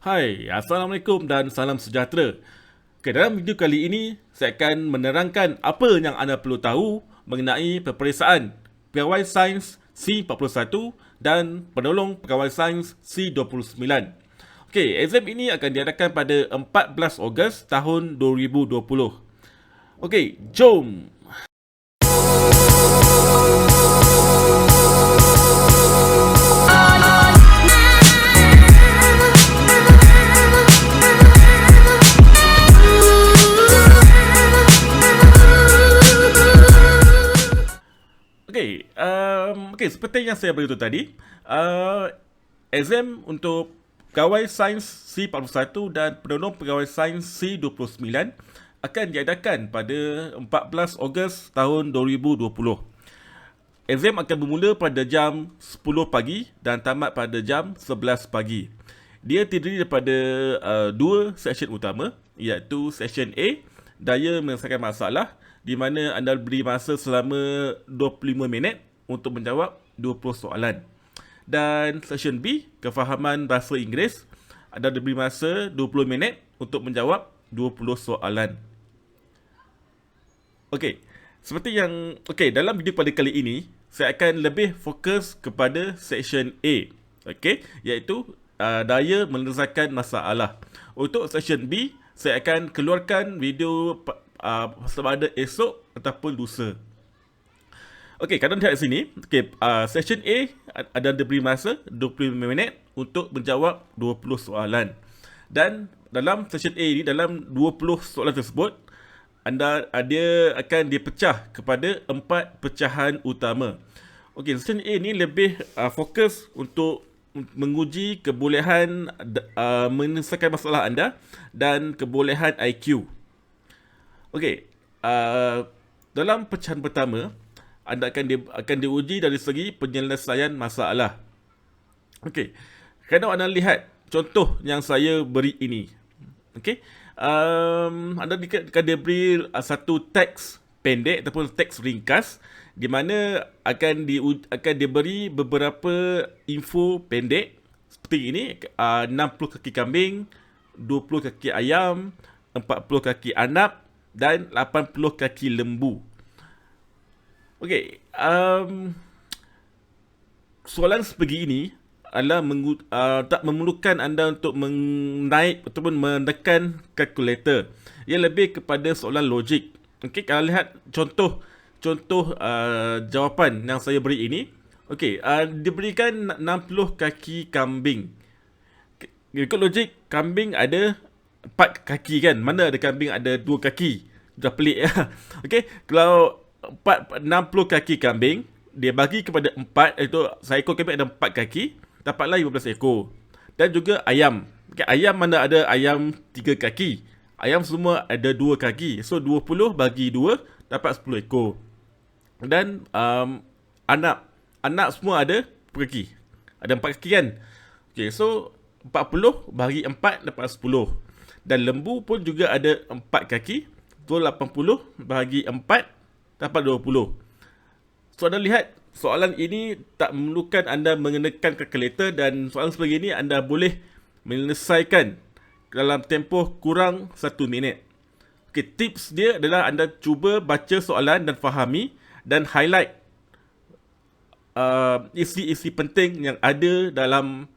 Hai, Assalamualaikum dan salam sejahtera. Okay, dalam video kali ini, saya akan menerangkan apa yang anda perlu tahu mengenai peperiksaan Pegawai Sains C41 dan Penolong Pegawai Sains C29. Okey, exam ini akan diadakan pada 14 Ogos tahun 2020. Okey, jom! Okey, seperti yang saya beritahu tadi, exam untuk Pegawai Sains C41 dan Penolong Pegawai Sains C29 akan diadakan pada 14 Ogos tahun 2020. Exam akan bermula pada jam 10 pagi dan tamat pada jam 11 pagi. Dia terdiri daripada dua session utama, iaitu session A, daya menyelesaikan masalah, di mana anda beri masa selama 25 minit untuk menjawab 20 soalan. Dan session B, kefahaman bahasa Inggeris, anda diberi masa 20 minit untuk menjawab 20 soalan. Okey, dalam video pada kali ini, saya akan lebih fokus kepada section A, okey, iaitu daya menyelesaikan masalah. Untuk section B, saya akan keluarkan video sama ada esok ataupun lusa. Okey, kalau lihat sini, section A ada diberi masa 25 minit untuk menjawab 20 soalan. Dan dalam section A ini, dalam 20 soalan tersebut, dia akan dipecah kepada 4 pecahan utama. Okey, section A ni lebih fokus untuk menguji kebolehan menyelesaikan masalah anda dan kebolehan IQ. Okey, dalam pecahan pertama, anda akan diuji dari segi penyelesaian masalah. Okey, kalau anda lihat contoh yang saya beri ini, okey, anda akan diberi satu teks pendek ataupun teks ringkas di mana akan diberi beberapa info pendek seperti ini, 60 kaki kambing, 20 kaki ayam, 40 kaki anak dan 80 kaki lembu. Okey, soalan sebegini adalah tak memerlukan anda untuk menaik ataupun menekan kalkulator. Ia lebih kepada soalan logik. Okey, kalau lihat contoh jawapan yang saya beri ini. Okey, diberikan 60 kaki kambing. Ikut logik, kambing ada 4 kaki kan? Mana ada kambing ada 2 kaki? Dah pelik ya. Okey, kalau 60 kaki kambing, dia bagi kepada 4, iaitu seekor kambing ada 4 kaki, dapatlah 15 ekor. Dan juga ayam. Okay, ayam mana ada ayam 3 kaki. Ayam semua ada 2 kaki. So 20 bagi 2 dapat 10 ekor. Dan anak semua ada berapa kaki? Ada 4 kaki kan? Okay, so 40 bagi 4 dapat 10. Dan lembu pun juga ada 4 kaki. So 80 bagi 4 dapat 20. So anda lihat, soalan ini tak memerlukan anda mengenakan kalkulator dan soalan sebegini anda boleh menyelesaikan dalam tempoh kurang 1 minit. Okay, tips dia adalah anda cuba baca soalan dan fahami dan highlight isi-isi penting yang ada dalam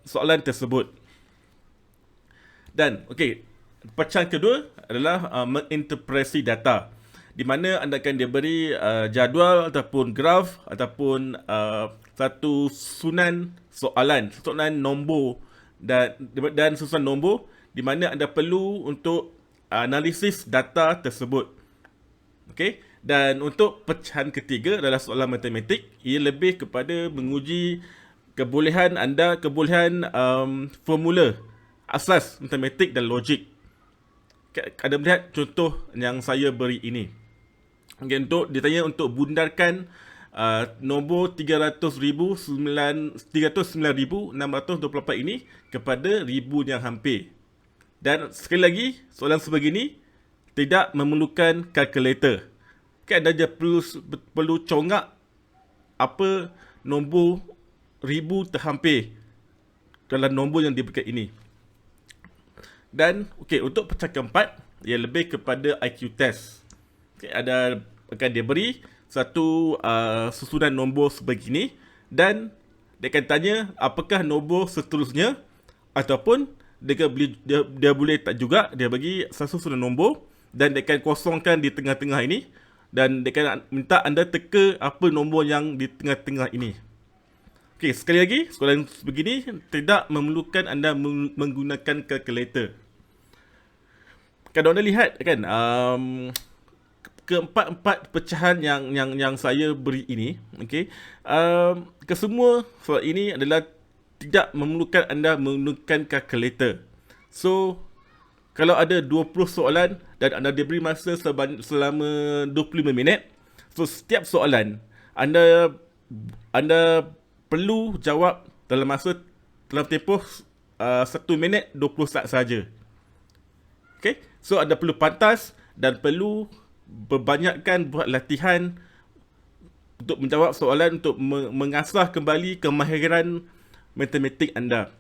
soalan tersebut. Dan okey, pecahan kedua adalah menginterpretasi data, di mana anda akan diberi jadual ataupun graf ataupun satu susunan nombor dan susunan nombor di mana anda perlu untuk analisis data tersebut. Okey, dan untuk pecahan ketiga adalah soalan matematik. Ia lebih kepada menguji kebolehan formula asas matematik dan logik. Anda melihat contoh yang saya beri ini. Okay, untuk ditanya untuk bundarkan nombor 309,624 ini kepada ribu yang hampir. Dan sekali lagi, soalan sebegini tidak memerlukan kalkulator. Okay, anda perlu congak apa nombor ribu terhampir dalam nombor yang diberikan ini. Dan okey, untuk pecah keempat ia lebih kepada IQ test. Okey, akan dia beri satu susunan nombor sebegini dan dia akan tanya apakah nombor seterusnya, ataupun dia boleh tak juga dia bagi satu susunan nombor dan dia akan kosongkan di tengah-tengah ini dan dia akan minta anda teka apa nombor yang di tengah-tengah ini. Okey, sekali lagi, soalan begini tidak memerlukan anda menggunakan kalkulator. Kalau anda lihat kan, keempat-empat pecahan yang saya beri ini, okey, kesemua soal ini adalah tidak memerlukan anda menggunakan kalkulator. So, kalau ada 20 soalan dan anda diberi masa selama 25 minit, so setiap soalan anda perlu jawab dalam tempoh 1 minit 20 saat saja. Okay? So anda perlu pantas dan perlu berbanyakkan buat latihan untuk menjawab soalan, untuk mengasah kembali kemahiran matematik anda.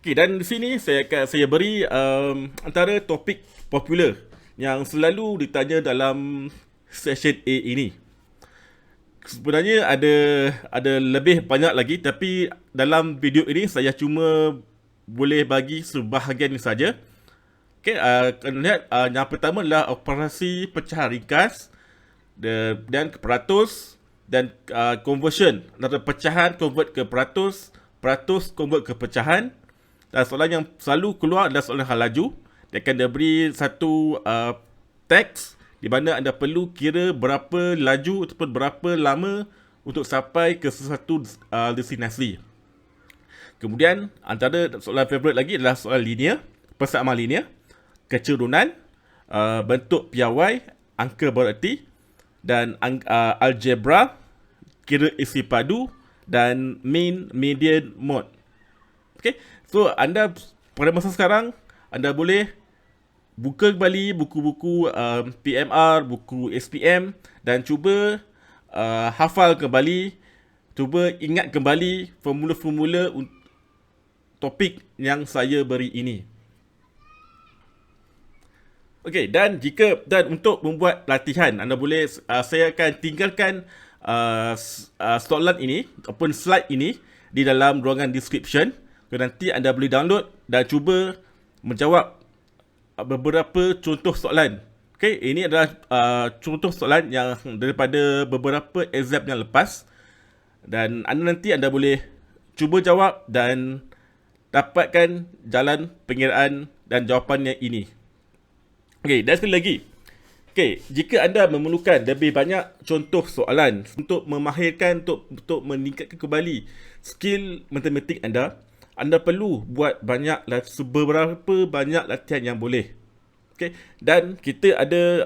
Okay, dan di sini saya beri antara topik popular yang selalu ditanya dalam session A ini. Sebenarnya ada lebih banyak lagi, tapi dalam video ini saya cuma boleh bagi sebahagian saja. Okey, lihat yang pertama adalah operasi pecahan ringkas dan ke peratus dan conversion, antara pecahan convert ke peratus, peratus convert ke pecahan. Dan soalan yang selalu keluar adalah soalan hal laju. Dia akan diberi satu teks di mana anda perlu kira berapa laju ataupun berapa lama untuk sampai ke sesuatu destinasi. Kemudian antara soalan favourite lagi adalah soalan linear, persamaan linear, kecerunan, bentuk piawai, angka berarti, dan algebra, kira isi padu, dan mean, median, mode. Okay, so anda pada masa sekarang anda boleh buka kembali buku-buku PMR, buku SPM dan cuba hafal kembali, cuba ingat kembali formula-formula topik yang saya beri ini. Okey, dan untuk membuat latihan anda boleh saya akan tinggalkan soalan ini ataupun slide ini di dalam ruangan description. Nanti anda boleh download dan cuba menjawab beberapa contoh soalan. Okey, ini adalah contoh soalan yang daripada beberapa exam yang lepas dan anda boleh cuba jawab dan dapatkan jalan pengiraan dan jawapannya ini. Okey, dan sekali lagi. Okey, jika anda memerlukan lebih banyak contoh soalan untuk memahirkan, untuk meningkatkan kembali skill matematik anda perlu buat seberapa banyak latihan yang boleh. Okay. Dan kita ada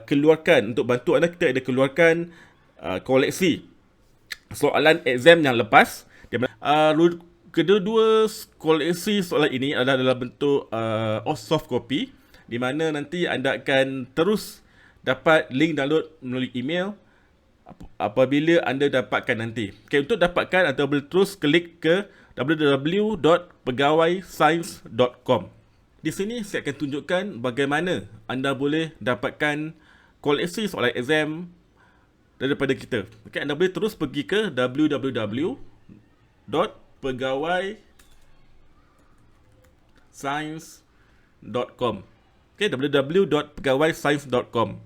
keluarkan, untuk bantu anda, kita ada keluarkan koleksi soalan exam yang lepas. Kedua-dua koleksi soalan ini adalah dalam bentuk soft copy, di mana nanti anda akan terus dapat link download melalui email apabila anda dapatkan nanti. Okay, untuk dapatkan anda boleh terus klik ke www.pegawaisains.com. Di sini saya akan tunjukkan bagaimana anda boleh dapatkan koleksi soalan exam daripada kita. Okay, anda boleh terus pergi ke www.pegawaisains.com. Okay, www.pegawaisains.com.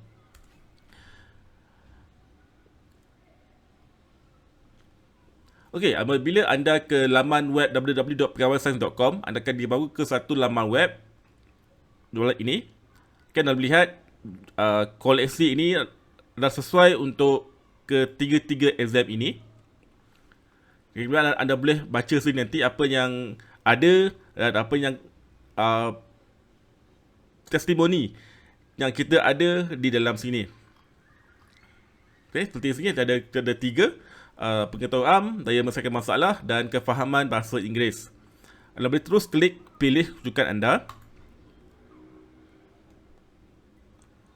Okey, apabila anda ke laman web www.pegawaisains.com, anda akan dibawa ke satu laman web ini. Anda lihat koleksi ini adalah sesuai untuk ketiga-tiga exam ini. Kemudian anda boleh baca sini nanti apa yang ada dan apa yang testimoni yang kita ada di dalam sini. Okey, seperti sini ada 3. Pengetahuan, daya menyelesaikan masalah dan kefahaman bahasa Inggeris. Anda boleh terus klik pilih rujukan anda.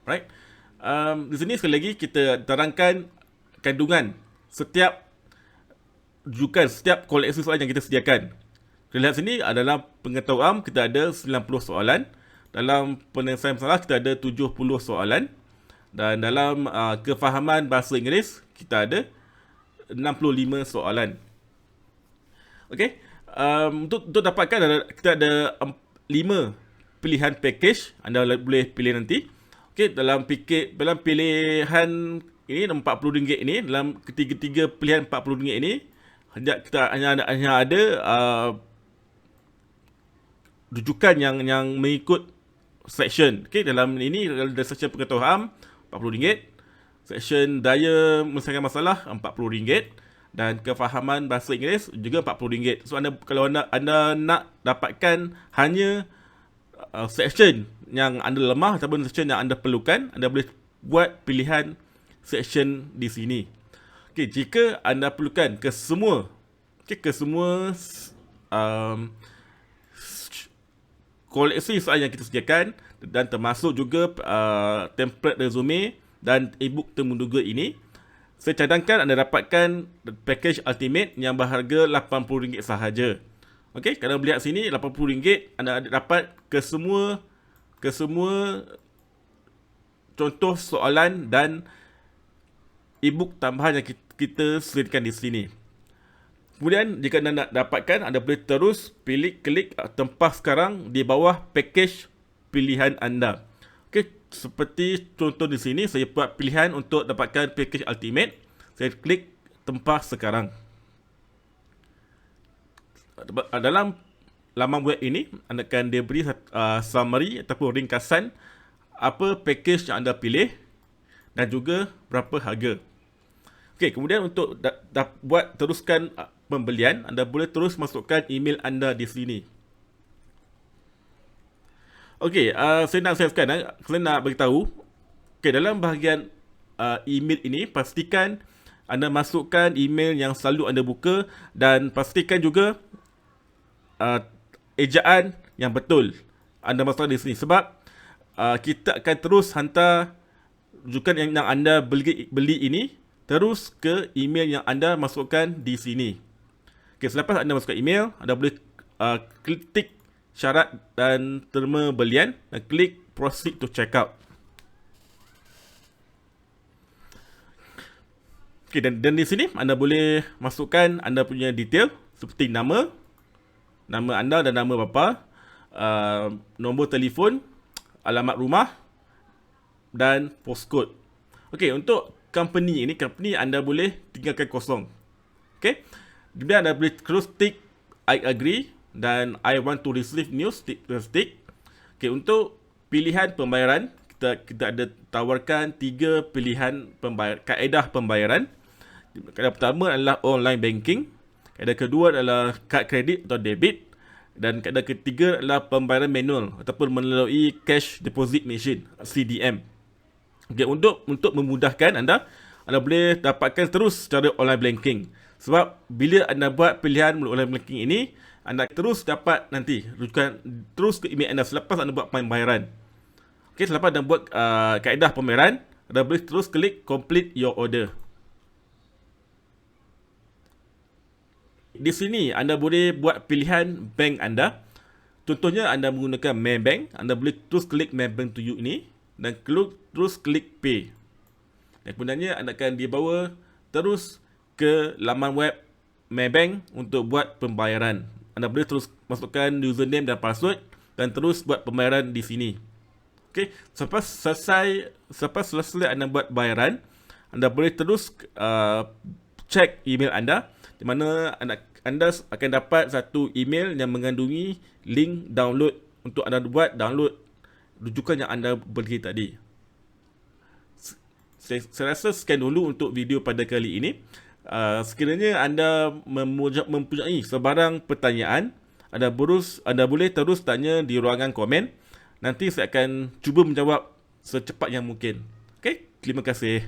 Right. Di sini sekali lagi kita terangkan kandungan setiap rujukan setiap koleksi soalan yang kita sediakan. Kita lihat sini adalah pengetahuan kita ada 90 soalan. Dalam penyelesaian masalah kita ada 70 soalan. Dan dalam kefahaman bahasa Inggeris kita ada 65 soalan. Okey. Untuk dapatkan kita ada 5 pilihan package. Anda boleh pilih nanti. Okey, dalam pilihan ini RM40 ini, dalam ketiga-tiga pilihan RM40 ini, kita hanya ada rujukan yang mengikut section. Okey, dalam ini ada section pengetahuan RM40, section daya menyelesaikan masalah RM40 dan kefahaman bahasa Inggeris juga RM40. So kalau anda nak dapatkan hanya section yang anda lemah ataupun section yang anda perlukan, anda boleh buat pilihan section di sini. Okey, jika anda perlukan ke semua koleksi soalan yang kita sediakan dan termasuk juga template resume dan ebook termenduga ini, saya cadangkan anda dapatkan package ultimate yang berharga RM80 sahaja. Okey, kalau melihat sini RM80 anda dapat ke semua contoh soalan dan ebook tambahan yang kita sediakan di sini. Kemudian jika anda nak dapatkan, anda boleh terus klik tempah sekarang di bawah package pilihan anda. Okey, seperti contoh di sini saya buat pilihan untuk dapatkan package ultimate. Saya klik tempah sekarang. Dalam laman web ini anda akan diberi summary ataupun ringkasan apa package yang anda pilih dan juga berapa harga. Okey, kemudian untuk buat teruskan pembelian, anda boleh terus masukkan email anda di sini. Okey, saya nak beritahu. Okey, dalam bahagian email ini, pastikan anda masukkan email yang selalu anda buka dan pastikan juga ejaan yang betul anda masukkan di sini, sebab kita akan terus hantar rujukan yang anda beli ini terus ke email yang anda masukkan di sini. Okay, selepas anda masukkan email, anda boleh klik syarat dan terma belian dan klik proceed to checkout. Okay, dan di sini anda boleh masukkan anda punya detail seperti nama anda dan nama bapa, nombor telefon, alamat rumah dan postcode. Okey, untuk company anda boleh tinggalkan kosong. Okey. Kemudian anda boleh terus tick I agree dan I want to receive news, tick. Okey, untuk pilihan pembayaran, kita ada tawarkan 3 pilihan kaedah pembayaran. Kaedah pertama adalah online banking, kaedah kedua adalah kad kredit atau debit, dan kaedah ketiga adalah pembayaran manual ataupun melalui cash deposit machine, CDM. Okay, untuk memudahkan anda boleh dapatkan terus secara online banking. Sebab bila anda buat pilihan online banking ini, anda terus dapat nanti rujukan terus ke email anda selepas anda buat pembayaran. Okay, selepas anda buat kaedah pembayaran, anda boleh terus klik complete your order. Di sini anda boleh buat pilihan bank anda. Contohnya anda menggunakan Maybank, anda boleh terus klik Maybank to you ini dan terus klik pay. Dan kemudiannya anda akan dibawa terus ke laman web Maybank untuk buat pembayaran. Anda boleh terus masukkan username dan password dan terus buat pembayaran di sini. Okey, selepas selesai anda buat bayaran, anda boleh terus cek email anda, di mana anda akan dapat satu email yang mengandungi link download untuk anda buat download rujukan yang anda beli tadi. Saya rasa sekian dulu untuk video pada kali ini. Sekiranya anda mempunyai sebarang pertanyaan, anda boleh terus tanya di ruangan komen. Nanti saya akan cuba menjawab secepat yang mungkin. Okey, terima kasih.